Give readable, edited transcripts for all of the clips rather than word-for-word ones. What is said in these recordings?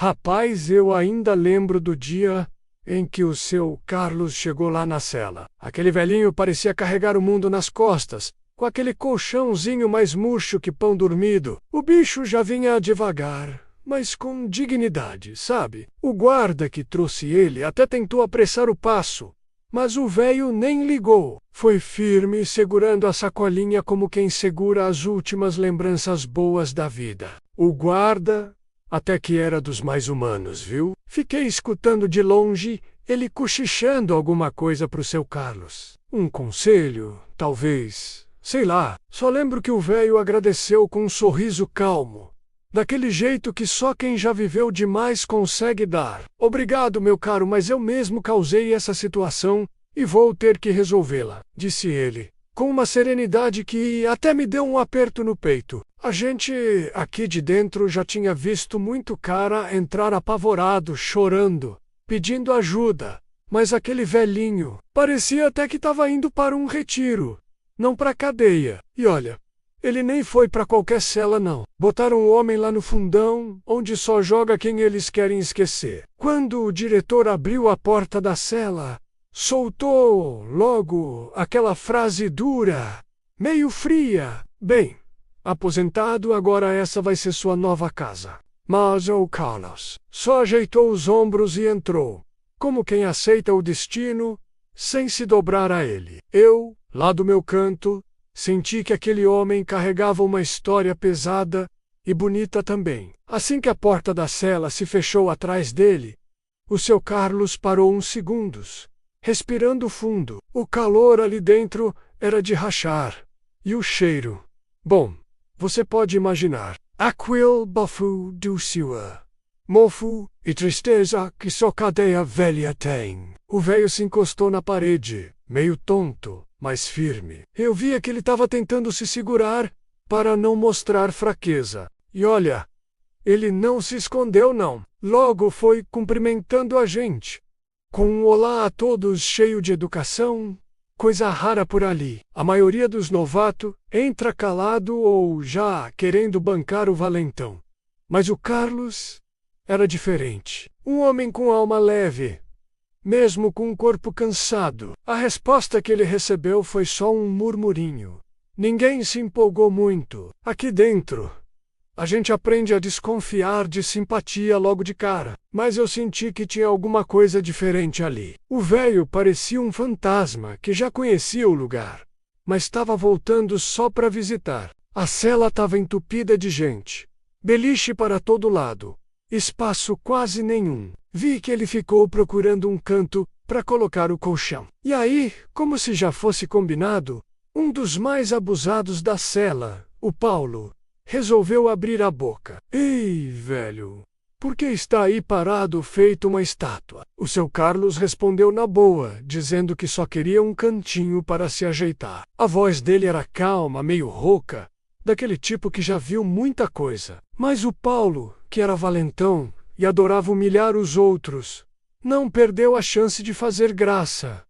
Rapaz, eu ainda lembro do dia em que o seu Carlos chegou lá na cela. Aquele velhinho parecia carregar o mundo nas costas, com aquele colchãozinho mais murcho que pão dormido. O bicho já vinha devagar, mas com dignidade, sabe? O guarda que trouxe ele até tentou apressar o passo, mas o velho nem ligou. Foi firme, segurando a sacolinha como quem segura as últimas lembranças boas da vida. O guarda até que era dos mais humanos, viu? Fiquei escutando de longe ele cochichando alguma coisa pro seu Carlos. Um conselho, talvez. Sei lá. Só lembro que o velho agradeceu com um sorriso calmo, daquele jeito que só quem já viveu demais consegue dar. Obrigado, meu caro, mas eu mesmo causei essa situação e vou ter que resolvê-la, disse ele, com uma serenidade que até me deu um aperto no peito. A gente aqui de dentro já tinha visto muito cara entrar apavorado, chorando, pedindo ajuda, mas aquele velhinho parecia até que estava indo para um retiro, não para cadeia. E olha, ele nem foi para qualquer cela não. Botaram o homem lá no fundão, onde só joga quem eles querem esquecer. Quando o diretor abriu a porta da cela, soltou logo aquela frase dura, meio fria. Bem, aposentado, agora essa vai ser sua nova casa. Mas o Carlos só ajeitou os ombros e entrou, como quem aceita o destino, sem se dobrar a ele. Eu, lá do meu canto, senti que aquele homem carregava uma história pesada e bonita também. Assim que a porta da cela se fechou atrás dele, o seu Carlos parou uns segundos, respirando fundo. O calor ali dentro era de rachar. E o cheiro? Bom, você pode imaginar. Aquele bafo do sewer. Mofo e tristeza que só cadeia velha tem. O velho se encostou na parede, meio tonto, mas firme. Eu via que ele estava tentando se segurar para não mostrar fraqueza. E olha, ele não se escondeu não. Logo foi cumprimentando a gente, com um olá a todos cheio de educação, coisa rara por ali. A maioria dos novatos entra calado ou já querendo bancar o valentão. Mas o Carlos era diferente. Um homem com alma leve, mesmo com um corpo cansado. A resposta que ele recebeu foi só um murmurinho. Ninguém se empolgou muito. Aqui dentro, a gente aprende a desconfiar de simpatia logo de cara. Mas eu senti que tinha alguma coisa diferente ali. O velho parecia um fantasma que já conhecia o lugar, mas estava voltando só para visitar. A cela estava entupida de gente. Beliche para todo lado. Espaço quase nenhum. Vi que ele ficou procurando um canto para colocar o colchão. E aí, como se já fosse combinado, um dos mais abusados da cela, o Paulo, resolveu abrir a boca. Ei, velho, por que está aí parado feito uma estátua? O seu Carlos respondeu na boa, dizendo que só queria um cantinho para se ajeitar. A voz dele era calma, meio rouca, daquele tipo que já viu muita coisa. Mas o Paulo, que era valentão e adorava humilhar os outros, não perdeu a chance de fazer graça.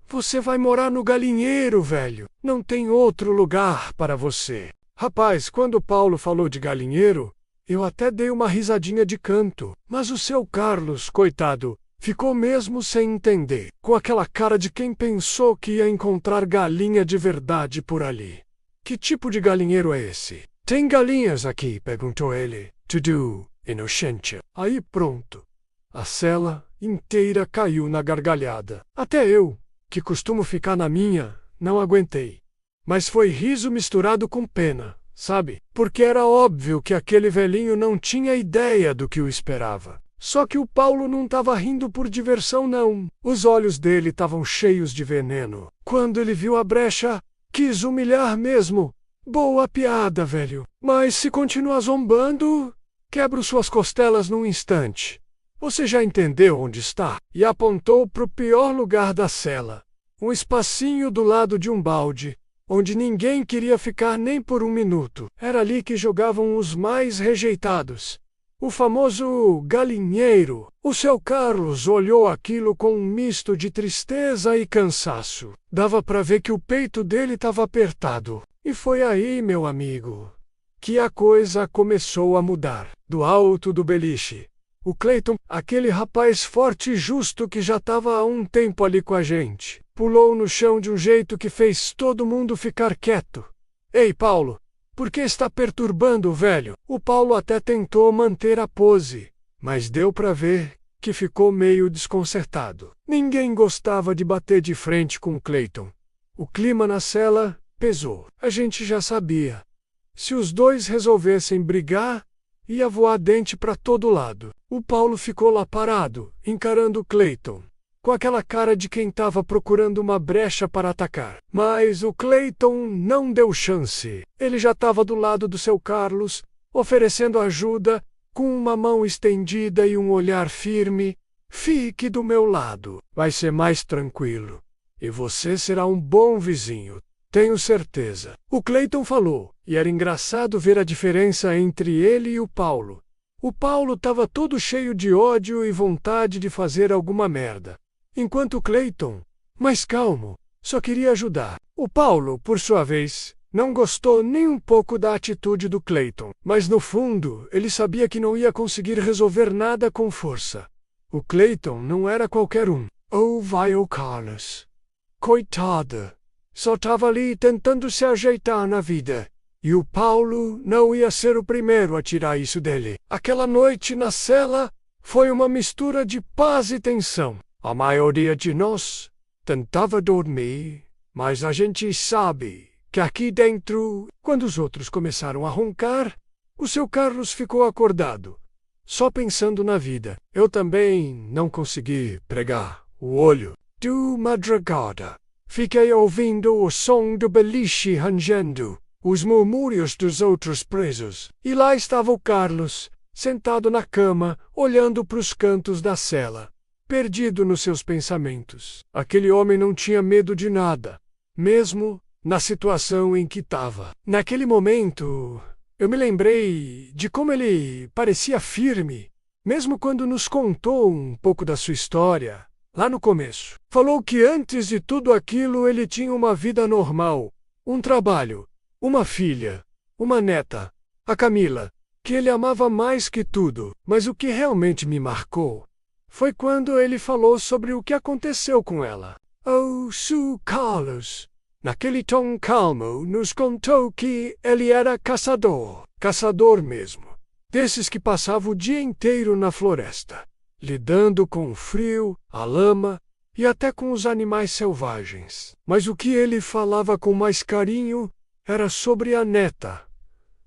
Você vai morar no galinheiro, velho. Não tem outro lugar para você. Rapaz, quando o Paulo falou de galinheiro, eu até dei uma risadinha de canto. Mas o seu Carlos, coitado, ficou mesmo sem entender, com aquela cara de quem pensou que ia encontrar galinha de verdade por ali. Que tipo de galinheiro é esse? Tem galinhas aqui? Perguntou ele, tudo inocente. Aí pronto. A cela inteira caiu na gargalhada. Até eu, que costumo ficar na minha, não aguentei. Mas foi riso misturado com pena, sabe? Porque era óbvio que aquele velhinho não tinha ideia do que o esperava. Só que o Paulo não estava rindo por diversão não. Os olhos dele estavam cheios de veneno. Quando ele viu a brecha, quis humilhar mesmo. Boa piada, velho. Mas se continuar zombando, quebro suas costelas num instante. Você já entendeu onde está? E apontou pro pior lugar da cela. Um espacinho do lado de um balde, onde ninguém queria ficar nem por um minuto. Era ali que jogavam os mais rejeitados. O famoso galinheiro. O seu Carlos olhou aquilo com um misto de tristeza e cansaço. Dava para ver que o peito dele estava apertado. E foi aí, meu amigo, que a coisa começou a mudar. Do alto do beliche, O Clayton, aquele rapaz forte e justo que já estava há um tempo ali com a gente, pulou no chão de um jeito que fez todo mundo ficar quieto. Ei, Paulo, por que está perturbando o velho? O Paulo até tentou manter a pose, mas deu para ver que ficou meio desconcertado. Ninguém gostava de bater de frente com o Clayton. O clima na cela pesou. A gente já sabia. Se os dois resolvessem brigar, ia voar dente para todo lado. O Paulo ficou lá parado, encarando o Clayton, com aquela cara de quem estava procurando uma brecha para atacar. Mas o Clayton não deu chance. Ele já estava do lado do seu Carlos, oferecendo ajuda, com uma mão estendida e um olhar firme. Fique do meu lado. Vai ser mais tranquilo. E você será um bom vizinho. Tenho certeza. O Clayton falou, e era engraçado ver a diferença entre ele e o Paulo. O Paulo estava todo cheio de ódio e vontade de fazer alguma merda. Enquanto o Clayton, mais calmo, só queria ajudar. O Paulo, por sua vez, não gostou nem um pouco da atitude do Clayton, mas no fundo ele sabia que não ia conseguir resolver nada com força. O Clayton não era qualquer um. Oh, vai o Carlos. Coitada. Só estava ali tentando se ajeitar na vida. E o Paulo não ia ser o primeiro a tirar isso dele. Aquela noite na cela foi uma mistura de paz e tensão. A maioria de nós tentava dormir, mas a gente sabe que aqui dentro, quando os outros começaram a roncar, o seu Carlos ficou acordado, só pensando na vida. Eu também não consegui pregar o olho. De madrugada, fiquei ouvindo o som do beliche rangendo, os murmúrios dos outros presos. E lá estava o Carlos, sentado na cama, olhando para os cantos da cela, perdido nos seus pensamentos. Aquele homem não tinha medo de nada, mesmo na situação em que estava. Naquele momento, eu me lembrei de como ele parecia firme, mesmo quando nos contou um pouco da sua história, lá no começo. Falou que antes de tudo aquilo ele tinha uma vida normal, um trabalho, uma filha, uma neta, a Camila, que ele amava mais que tudo. Mas o que realmente me marcou foi quando ele falou sobre o que aconteceu com ela. Oh, Sue Carlos, naquele tom calmo, nos contou que ele era caçador. Caçador mesmo. Desses que passava o dia inteiro na floresta, lidando com o frio, a lama e até com os animais selvagens. Mas o que ele falava com mais carinho era sobre a neta,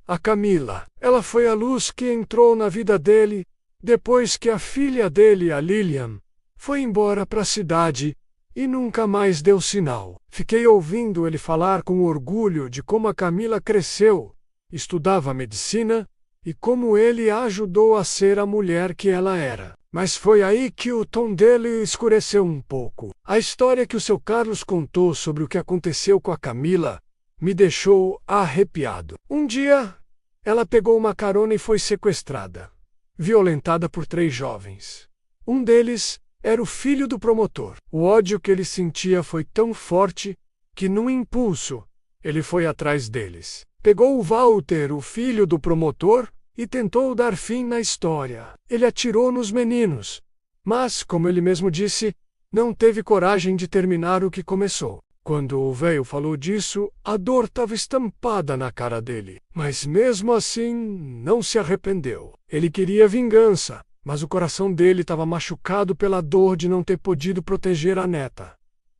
a Camila. Ela foi a luz que entrou na vida dele depois que a filha dele, a Lilian, foi embora para a cidade e nunca mais deu sinal. Fiquei ouvindo ele falar com orgulho de como a Camila cresceu, estudava medicina e como ele a ajudou a ser a mulher que ela era. Mas foi aí que o tom dele escureceu um pouco. A história que o seu Carlos contou sobre o que aconteceu com a Camila me deixou arrepiado. Um dia, ela pegou uma carona e foi sequestrada, violentada por 3 jovens. Um deles era o filho do promotor. O ódio que ele sentia foi tão forte que, num impulso, ele foi atrás deles. Pegou o Walter, o filho do promotor, e tentou dar fim na história. Ele atirou nos meninos, mas, como ele mesmo disse, não teve coragem de terminar o que começou. Quando o velho falou disso, a dor estava estampada na cara dele. Mas mesmo assim, não se arrependeu. Ele queria vingança, mas o coração dele estava machucado pela dor de não ter podido proteger a neta.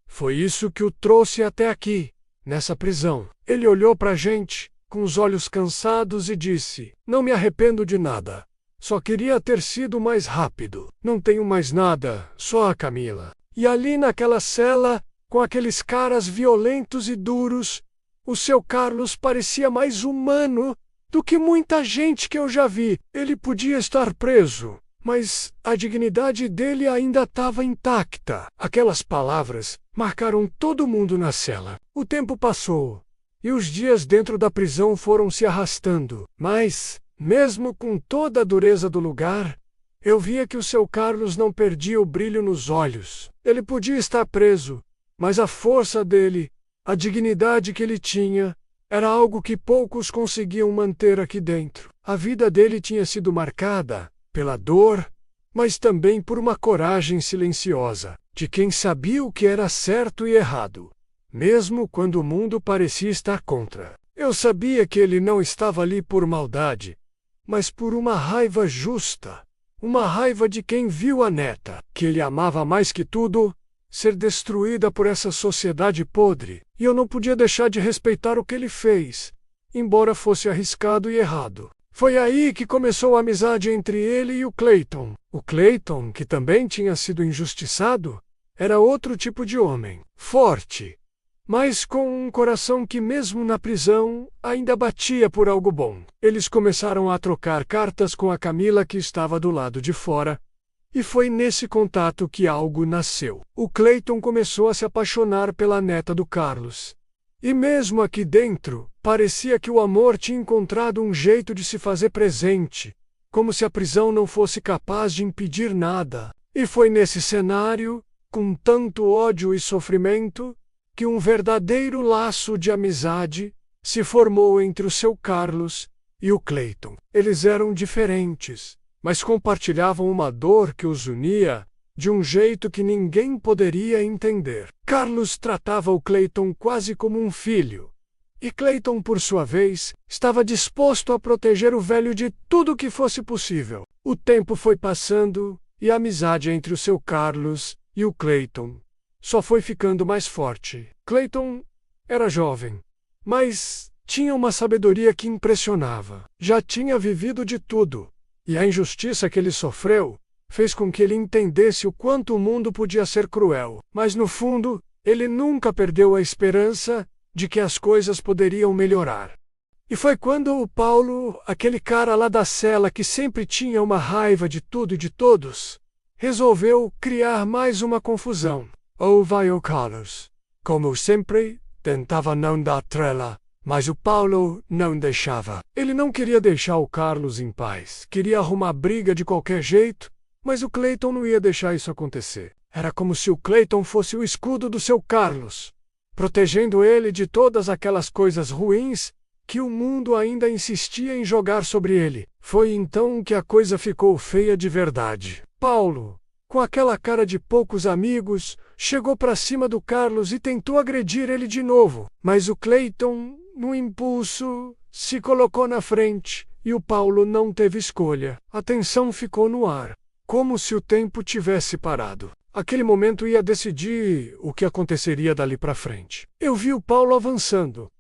Foi isso que o trouxe até aqui, nessa prisão. Ele olhou para a gente, com os olhos cansados, e disse: "Não me arrependo de nada. Só queria ter sido mais rápido. Não tenho mais nada, só a Camila." E ali naquela cela, com aqueles caras violentos e duros, o seu Carlos parecia mais humano do que muita gente que eu já vi. Ele podia estar preso, mas a dignidade dele ainda estava intacta. Aquelas palavras marcaram todo mundo na cela. O tempo passou, e os dias dentro da prisão foram se arrastando. Mas, mesmo com toda a dureza do lugar, eu via que o seu Carlos não perdia o brilho nos olhos. Ele podia estar preso, mas a força dele, a dignidade que ele tinha, era algo que poucos conseguiam manter aqui dentro. A vida dele tinha sido marcada pela dor, mas também por uma coragem silenciosa, de quem sabia o que era certo e errado, mesmo quando o mundo parecia estar contra. Eu sabia que ele não estava ali por maldade, mas por uma raiva justa, uma raiva de quem viu a neta, que ele amava mais que tudo, ser destruída por essa sociedade podre, e eu não podia deixar de respeitar o que ele fez, embora fosse arriscado e errado. Foi aí que começou a amizade entre ele e o Clayton. O Clayton, que também tinha sido injustiçado, era outro tipo de homem, forte, mas com um coração que mesmo na prisão ainda batia por algo bom. Eles começaram a trocar cartas com a Camila que estava do lado de fora, e foi nesse contato que algo nasceu. O Clayton começou a se apaixonar pela neta do Carlos. E mesmo aqui dentro, parecia que o amor tinha encontrado um jeito de se fazer presente, como se a prisão não fosse capaz de impedir nada. E foi nesse cenário, com tanto ódio e sofrimento, que um verdadeiro laço de amizade se formou entre o seu Carlos e o Clayton. Eles eram diferentes, mas compartilhavam uma dor que os unia de um jeito que ninguém poderia entender. Carlos tratava o Clayton quase como um filho, e Clayton, por sua vez, estava disposto a proteger o velho de tudo que fosse possível. O tempo foi passando e a amizade entre o seu Carlos e o Clayton só foi ficando mais forte. Clayton era jovem, mas tinha uma sabedoria que impressionava. Já tinha vivido de tudo, e a injustiça que ele sofreu fez com que ele entendesse o quanto o mundo podia ser cruel. Mas no fundo, ele nunca perdeu a esperança de que as coisas poderiam melhorar. E foi quando o Paulo, aquele cara lá da cela que sempre tinha uma raiva de tudo e de todos, resolveu criar mais uma confusão. Ou vai o Carlos. Como sempre, tentava não dar trela, mas o Paulo não deixava. Ele não queria deixar o Carlos em paz. Queria arrumar briga de qualquer jeito, mas o Clayton não ia deixar isso acontecer. Era como se o Clayton fosse o escudo do seu Carlos, protegendo ele de todas aquelas coisas ruins que o mundo ainda insistia em jogar sobre ele. Foi então que a coisa ficou feia de verdade. Paulo, com aquela cara de poucos amigos, chegou para cima do Carlos e tentou agredir ele de novo. Mas o Clayton, no impulso, se colocou na frente e o Paulo não teve escolha. A tensão ficou no ar, como se o tempo tivesse parado. Aquele momento ia decidir o que aconteceria dali para frente. Eu vi o Paulo avançando,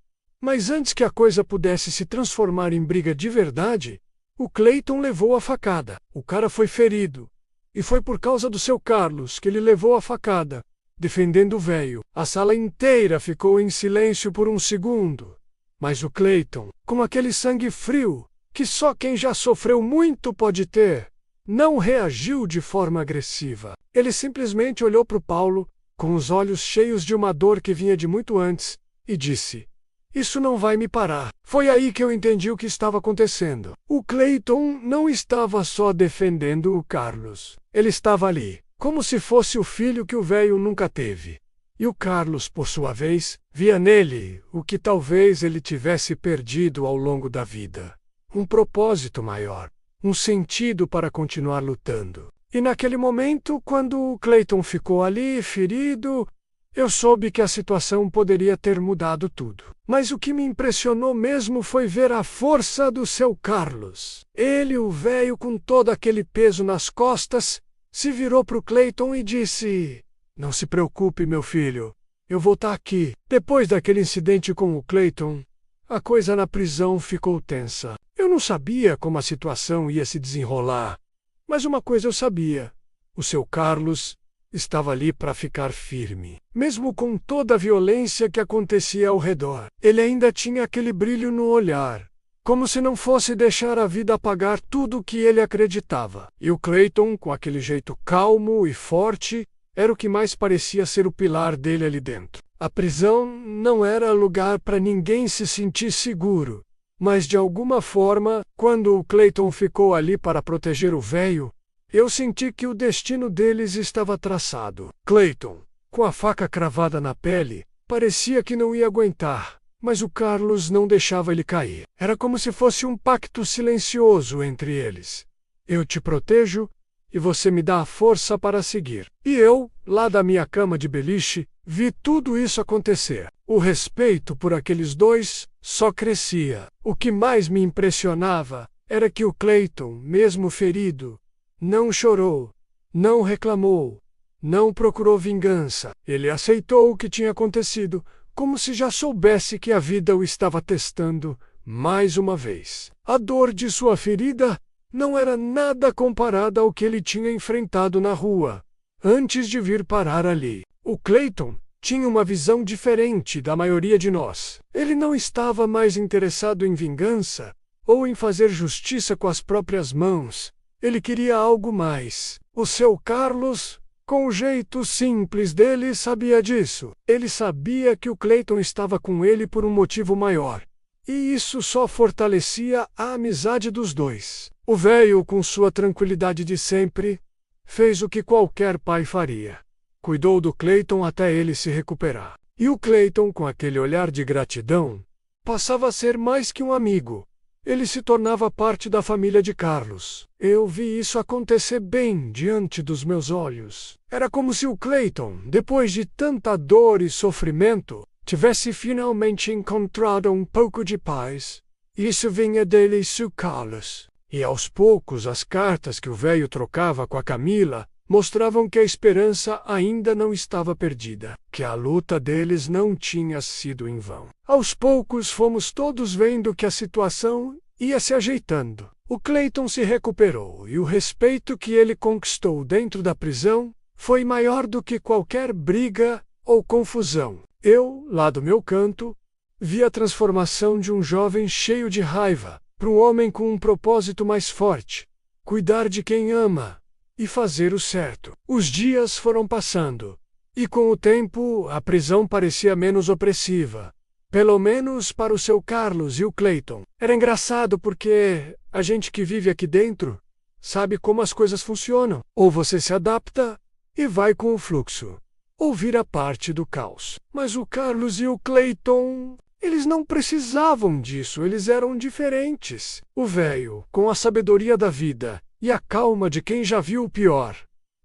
mas antes que a coisa pudesse se transformar em briga de verdade, o Clayton levou a facada. O cara foi ferido. E foi por causa do seu Carlos que ele levou a facada, defendendo o velho. A sala inteira ficou em silêncio por um segundo. Mas o Clayton, com aquele sangue frio, que só quem já sofreu muito pode ter, não reagiu de forma agressiva. Ele simplesmente olhou para o Paulo, com os olhos cheios de uma dor que vinha de muito antes, e disse: "Isso não vai me parar." Foi aí que eu entendi o que estava acontecendo. O Clayton não estava só defendendo o Carlos. Ele estava ali, como se fosse o filho que o velho nunca teve. E o Carlos, por sua vez, via nele o que talvez ele tivesse perdido ao longo da vida. Um propósito maior, um sentido para continuar lutando. E naquele momento, quando o Clayton ficou ali, ferido, eu soube que a situação poderia ter mudado tudo. Mas o que me impressionou mesmo foi ver a força do seu Carlos. Ele, o velho com todo aquele peso nas costas, se virou para o Clayton e disse: "Não se preocupe, meu filho. Eu vou estar aqui." Depois daquele incidente com o Clayton, a coisa na prisão ficou tensa. Eu não sabia como a situação ia se desenrolar. Mas uma coisa eu sabia: o seu Carlos estava ali para ficar firme. Mesmo com toda a violência que acontecia ao redor, ele ainda tinha aquele brilho no olhar, como se não fosse deixar a vida apagar tudo o que ele acreditava. E o Clayton, com aquele jeito calmo e forte, era o que mais parecia ser o pilar dele ali dentro. A prisão não era lugar para ninguém se sentir seguro, mas de alguma forma, quando o Clayton ficou ali para proteger o velho, eu senti que o destino deles estava traçado. Clayton, com a faca cravada na pele, parecia que não ia aguentar, mas o Carlos não deixava ele cair. Era como se fosse um pacto silencioso entre eles. Eu te protejo e você me dá a força para seguir. E eu, lá da minha cama de beliche, vi tudo isso acontecer. O respeito por aqueles dois só crescia. O que mais me impressionava era que o Clayton, mesmo ferido, não chorou, não reclamou, não procurou vingança. Ele aceitou o que tinha acontecido, como se já soubesse que a vida o estava testando mais uma vez. A dor de sua ferida não era nada comparada ao que ele tinha enfrentado na rua, antes de vir parar ali. O Clayton tinha uma visão diferente da maioria de nós. Ele não estava mais interessado em vingança ou em fazer justiça com as próprias mãos. Ele queria algo mais. O seu Carlos, com o jeito simples dele, sabia disso. Ele sabia que o Clayton estava com ele por um motivo maior. E isso só fortalecia a amizade dos dois. O velho, com sua tranquilidade de sempre, fez o que qualquer pai faria. Cuidou do Clayton até ele se recuperar. E o Clayton, com aquele olhar de gratidão, passava a ser mais que um amigo. Ele se tornava parte da família de Carlos. Eu vi isso acontecer bem diante dos meus olhos. Era como se o Clayton, depois de tanta dor e sofrimento, tivesse finalmente encontrado um pouco de paz. Isso vinha dele e seu Carlos. E aos poucos as cartas que o velho trocava com a Camila mostravam que a esperança ainda não estava perdida, que a luta deles não tinha sido em vão. Aos poucos fomos todos vendo que a situação ia se ajeitando. O Clayton se recuperou e o respeito que ele conquistou dentro da prisão foi maior do que qualquer briga ou confusão. Eu, lá do meu canto, vi a transformação de um jovem cheio de raiva para um homem com um propósito mais forte: cuidar de quem ama e fazer o certo. Os dias foram passando, e com o tempo a prisão parecia menos opressiva. Pelo menos para o seu Carlos e o Clayton. Era engraçado porque a gente que vive aqui dentro sabe como as coisas funcionam. Ou você se adapta e vai com o fluxo, ou vira parte do caos. Mas o Carlos e o Clayton, eles não precisavam disso, eles eram diferentes. O velho, com a sabedoria da vida e a calma de quem já viu o pior.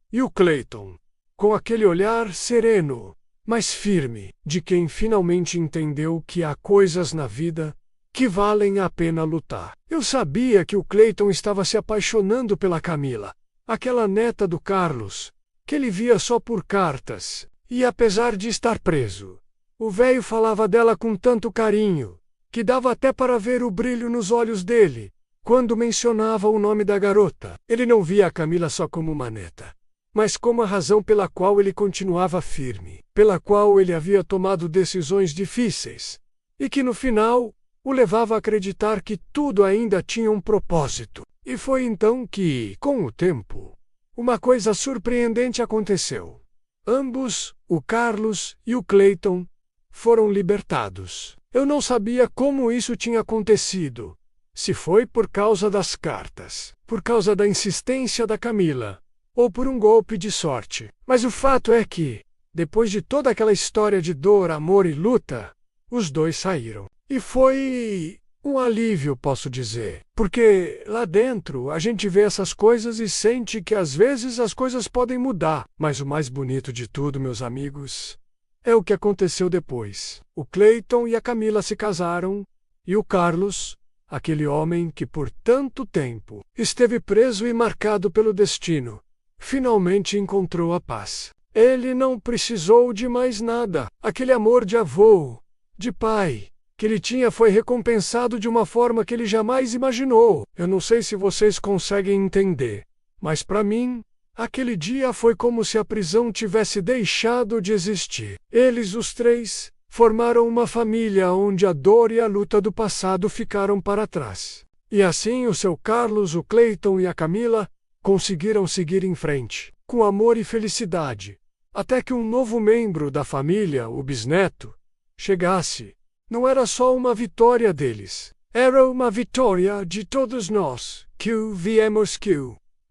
E o Clayton, com aquele olhar sereno, mas firme, de quem finalmente entendeu que há coisas na vida que valem a pena lutar. Eu sabia que o Clayton estava se apaixonando pela Camila, aquela neta do Carlos, que ele via só por cartas, e apesar de estar preso, o velho falava dela com tanto carinho, que dava até para ver o brilho nos olhos dele, quando mencionava o nome da garota. Ele não via a Camila só como uma neta, mas como a razão pela qual ele continuava firme, pela qual ele havia tomado decisões difíceis, e que no final o levava a acreditar que tudo ainda tinha um propósito. E foi então que, com o tempo, uma coisa surpreendente aconteceu. Ambos, o Carlos e o Clayton, foram libertados. Eu não sabia como isso tinha acontecido, se foi por causa das cartas, por causa da insistência da Camila, ou por um golpe de sorte. Mas o fato é que, depois de toda aquela história de dor, amor e luta, os dois saíram. E foi um alívio, posso dizer, porque lá dentro a gente vê essas coisas e sente que às vezes as coisas podem mudar. Mas o mais bonito de tudo, meus amigos, é o que aconteceu depois. O Clayton e a Camila se casaram, e o Carlos, aquele homem que por tanto tempo esteve preso e marcado pelo destino, finalmente encontrou a paz. Ele não precisou de mais nada. Aquele amor de avô, de pai, que ele tinha foi recompensado de uma forma que ele jamais imaginou. Eu não sei se vocês conseguem entender, mas para mim, aquele dia foi como se a prisão tivesse deixado de existir. Eles, os três, formaram uma família onde a dor e a luta do passado ficaram para trás. E assim o seu Carlos, o Clayton e a Camila conseguiram seguir em frente, com amor e felicidade, até que um novo membro da família, o bisneto, chegasse. Não era só uma vitória deles, era uma vitória de todos nós, que viemos que,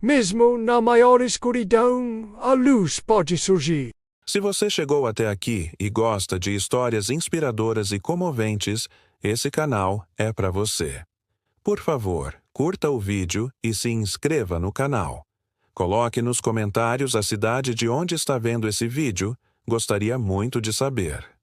mesmo na maior escuridão, a luz pode surgir. Se você chegou até aqui e gosta de histórias inspiradoras e comoventes, esse canal é para você. Por favor, curta o vídeo e se inscreva no canal. Coloque nos comentários a cidade de onde está vendo esse vídeo, gostaria muito de saber.